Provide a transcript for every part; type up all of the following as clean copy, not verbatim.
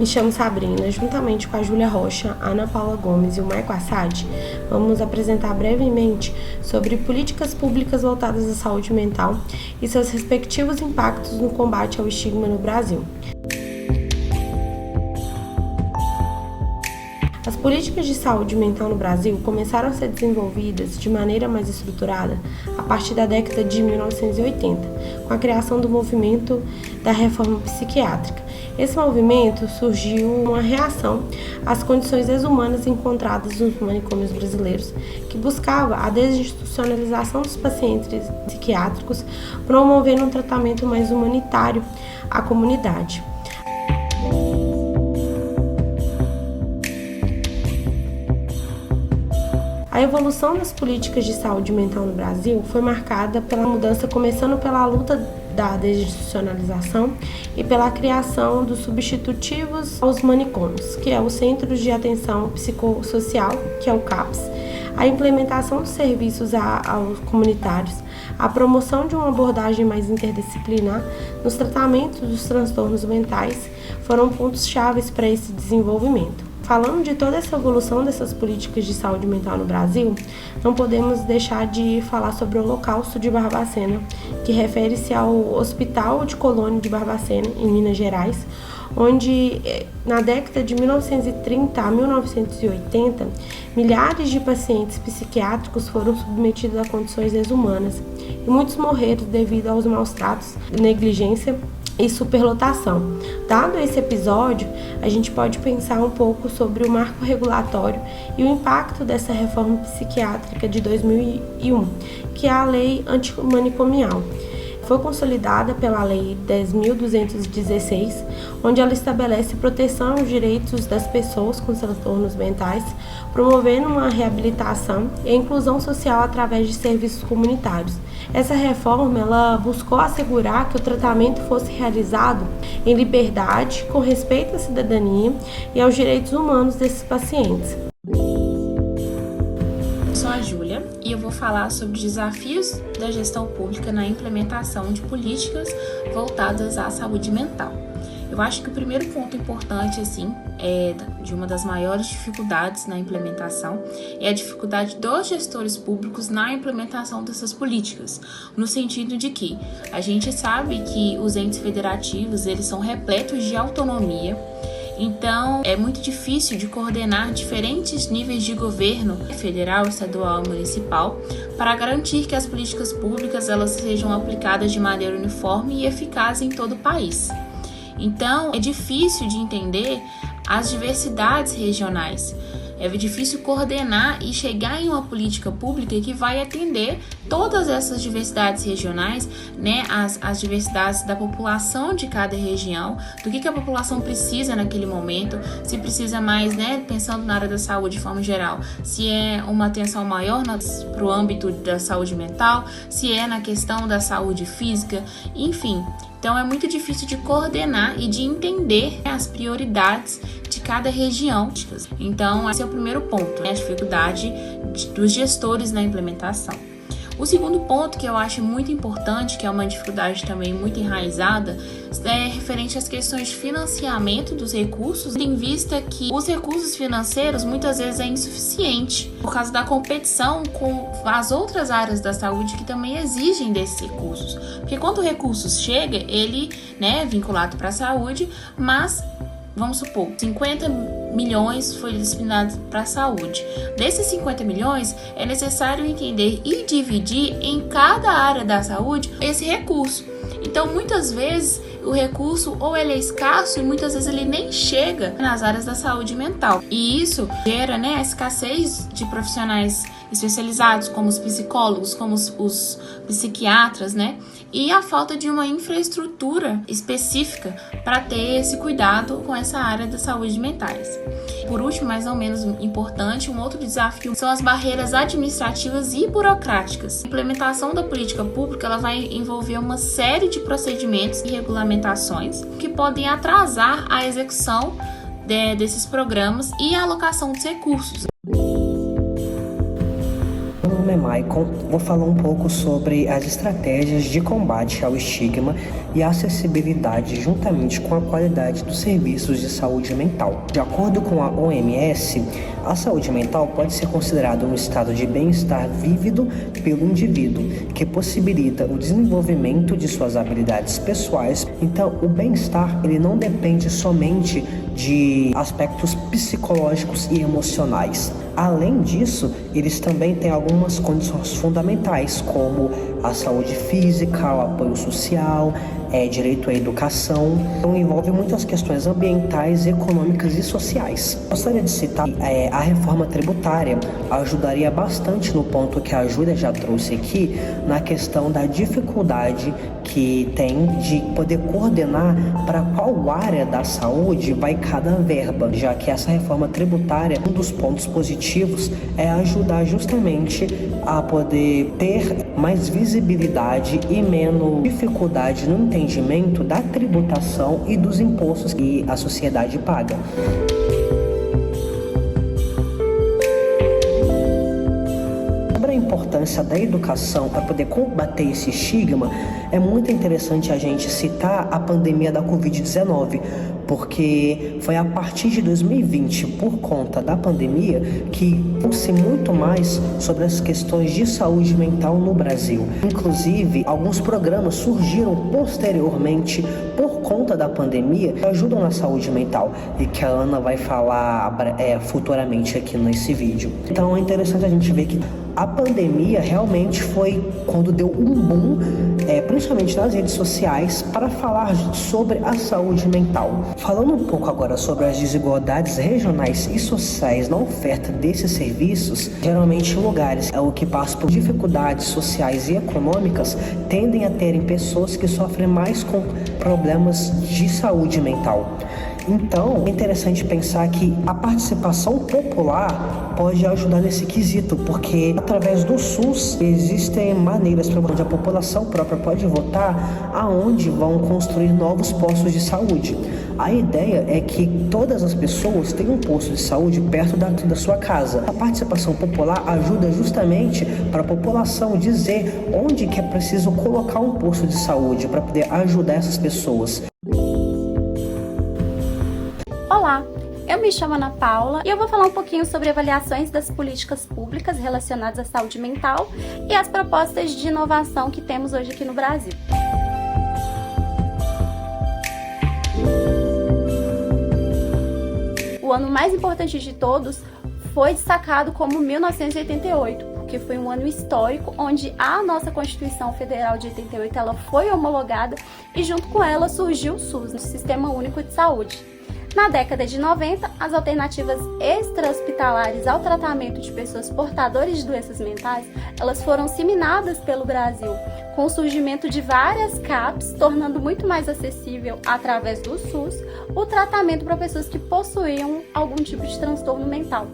Me chamo Sabrina, juntamente com a Júlia Rocha, a Ana Paula Gomes e o Marco Assad, vamos apresentar brevemente sobre políticas públicas voltadas à saúde mental e seus respectivos impactos no combate ao estigma no Brasil. As políticas de saúde mental no Brasil começaram a ser desenvolvidas de maneira mais estruturada a partir da década de 1980, com a criação do movimento da reforma psiquiátrica. Esse movimento surgiu uma reação às condições desumanas encontradas nos manicômios brasileiros, que buscava a desinstitucionalização dos pacientes psiquiátricos, promovendo um tratamento mais humanitário à comunidade. A evolução das políticas de saúde mental no Brasil foi marcada pela mudança, começando pela luta da desinstitucionalização e pela criação dos substitutivos aos manicômios, que é o Centro de Atenção Psicossocial, que é o CAPS, a implementação dos serviços aos comunitários, a promoção de uma abordagem mais interdisciplinar nos tratamentos dos transtornos mentais foram pontos-chave para esse desenvolvimento. Falando de toda essa evolução dessas políticas de saúde mental no Brasil, não podemos deixar de falar sobre o Holocausto de Barbacena, que refere-se ao Hospital de Colônia de Barbacena, em Minas Gerais, onde na década de 1930 a 1980, milhares de pacientes psiquiátricos foram submetidos a condições desumanas e muitos morreram devido aos maus tratos, negligência e superlotação. Dado esse episódio, a gente pode pensar um pouco sobre o marco regulatório e o impacto dessa reforma psiquiátrica de 2001, que é a Lei Antimanicomial. Foi consolidada pela Lei 10.216, onde ela estabelece proteção aos direitos das pessoas com transtornos mentais, promovendo uma reabilitação e a inclusão social através de serviços comunitários. Essa reforma ela buscou assegurar que o tratamento fosse realizado em liberdade, com respeito à cidadania e aos direitos humanos desses pacientes. Sou a Júlia e eu vou falar sobre desafios da gestão pública na implementação de políticas voltadas à saúde mental. Eu acho que o primeiro ponto importante, de uma das maiores dificuldades na implementação é a dificuldade dos gestores públicos na implementação dessas políticas, no sentido de que a gente sabe que os entes federativos, eles são repletos de autonomia. Então, é muito difícil de coordenar diferentes níveis de governo, federal, estadual e municipal, para garantir que as políticas públicas elas sejam aplicadas de maneira uniforme e eficaz em todo o país. Então, é difícil de entender as diversidades regionais. É difícil coordenar e chegar em uma política pública que vai atender todas essas diversidades regionais, né? As diversidades da população de cada região, do que a população precisa naquele momento, se precisa mais, né? Pensando na área da saúde de forma geral, se é uma atenção maior para o âmbito da saúde mental, se é na questão da saúde física, enfim. Então, é muito difícil de coordenar e de entender as prioridades de cada região. Então, esse é o primeiro ponto, né? A dificuldade dos gestores na implementação. O segundo ponto que eu acho muito importante, que é uma dificuldade também muito enraizada, é referente às questões de financiamento dos recursos, tendo em vista que os recursos financeiros muitas vezes é insuficiente por causa da competição com as outras áreas da saúde que também exigem desses recursos. Porque quando o recurso chega, ele, né, é vinculado para a saúde, mas vamos supor, 50 milhões foi destinado para a saúde. Desses 50 milhões, é necessário entender e dividir em cada área da saúde esse recurso. Então, muitas vezes, o recurso ou ele é escasso e muitas vezes ele nem chega nas áreas da saúde mental. E isso gera, né, a escassez de profissionais especializados, como os psicólogos, como os psiquiatras, né? E a falta de uma infraestrutura específica para ter esse cuidado com essa área da saúde mentais. Por último, mas não menos importante, um outro desafio são as barreiras administrativas e burocráticas. A implementação da política pública ela vai envolver uma série de procedimentos e regulamentações que podem atrasar a execução desses programas e a alocação dos recursos. nome é Maicon, vou falar um pouco sobre as estratégias de combate ao estigma e acessibilidade juntamente com a qualidade dos serviços de saúde mental. De acordo com a OMS, a saúde mental pode ser considerada um estado de bem-estar vívido pelo indivíduo, que possibilita o desenvolvimento de suas habilidades pessoais. Então, o bem-estar ele não depende somente de aspectos psicológicos e emocionais. Além disso, eles também têm algumas condições fundamentais, como a saúde física, o apoio social, direito à educação. Então, envolve muitas questões ambientais, econômicas e sociais. Gostaria de citar a reforma tributária ajudaria bastante no ponto que a Júlia já trouxe aqui, na questão da dificuldade que tem de poder coordenar para qual área da saúde vai cada verba, já que essa reforma tributária, um dos pontos positivos é ajudar justamente a poder ter mais visibilidade e menos dificuldade no entendimento da tributação e dos impostos que a sociedade paga. Sobre a importância da educação para poder combater esse estigma, é muito interessante a gente citar a pandemia da Covid-19, porque foi a partir de 2020, por conta da pandemia, que trouxe muito mais sobre as questões de saúde mental no Brasil. Inclusive, alguns programas surgiram posteriormente por conta da pandemia que ajudam na saúde mental e que a Ana vai falar futuramente aqui nesse vídeo. Então é interessante a gente ver que a pandemia realmente foi quando deu um boom, principalmente nas redes sociais, para falar sobre a saúde mental. Falando um pouco agora sobre as desigualdades regionais e sociais na oferta desses serviços, geralmente lugares que passam por dificuldades sociais e econômicas tendem a terem pessoas que sofrem mais com problemas de saúde mental. Então, é interessante pensar que a participação popular pode ajudar nesse quesito, porque através do SUS existem maneiras para onde a população própria pode votar aonde vão construir novos postos de saúde. A ideia é que todas as pessoas tenham um posto de saúde perto da sua casa. A participação popular ajuda justamente para a população dizer onde que é preciso colocar um posto de saúde para poder ajudar essas pessoas. Olá, eu me chamo Ana Paula e eu vou falar um pouquinho sobre avaliações das políticas públicas relacionadas à saúde mental e as propostas de inovação que temos hoje aqui no Brasil. O ano mais importante de todos foi destacado como 1988, porque foi um ano histórico onde a nossa Constituição Federal de 88 ela foi homologada e junto com ela surgiu o SUS, o Sistema Único de Saúde. Na década de 90, as alternativas extra-hospitalares ao tratamento de pessoas portadoras de doenças mentais, elas foram disseminadas pelo Brasil, com o surgimento de várias CAPs, tornando muito mais acessível, através do SUS, o tratamento para pessoas que possuíam algum tipo de transtorno mental.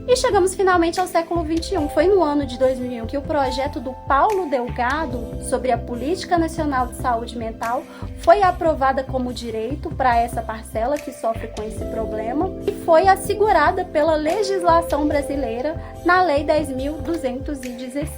E chegamos finalmente ao século XXI. Foi no ano de 2001 que o projeto do Paulo Delgado sobre a Política Nacional de Saúde Mental foi aprovada como direito para essa parcela que sofre com esse problema e foi assegurada pela legislação brasileira na Lei 10.216.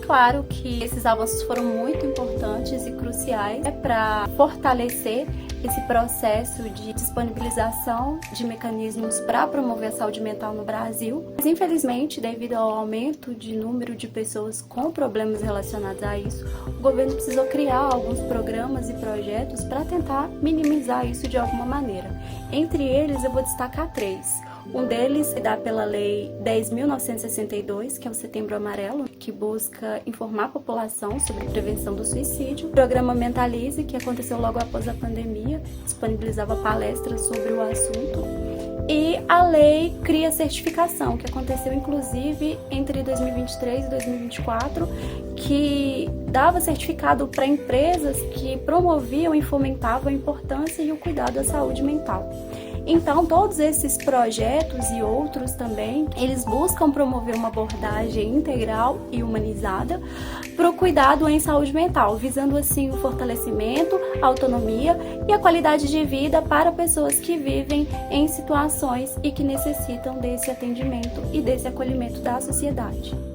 Claro que esses avanços foram muito importantes e cruciais para fortalecer esse processo de disponibilização de mecanismos para promover a saúde mental no Brasil. Mas, infelizmente, devido ao aumento de número de pessoas com problemas relacionados a isso, o governo precisou criar alguns programas e projetos para tentar minimizar isso de alguma maneira. Entre eles, eu vou destacar 3. Um deles é dado pela Lei 10.962, que é o Setembro Amarelo, que busca informar a população sobre prevenção do suicídio. O programa Mentalize, que aconteceu logo após a pandemia, disponibilizava palestras sobre o assunto. E a Lei Cria Certificação, que aconteceu inclusive entre 2023 e 2024, que dava certificado para empresas que promoviam e fomentavam a importância e o cuidado da saúde mental. Então, todos esses projetos e outros também, eles buscam promover uma abordagem integral e humanizada para o cuidado em saúde mental, visando assim o fortalecimento, a autonomia e a qualidade de vida para pessoas que vivem em situações e que necessitam desse atendimento e desse acolhimento da sociedade.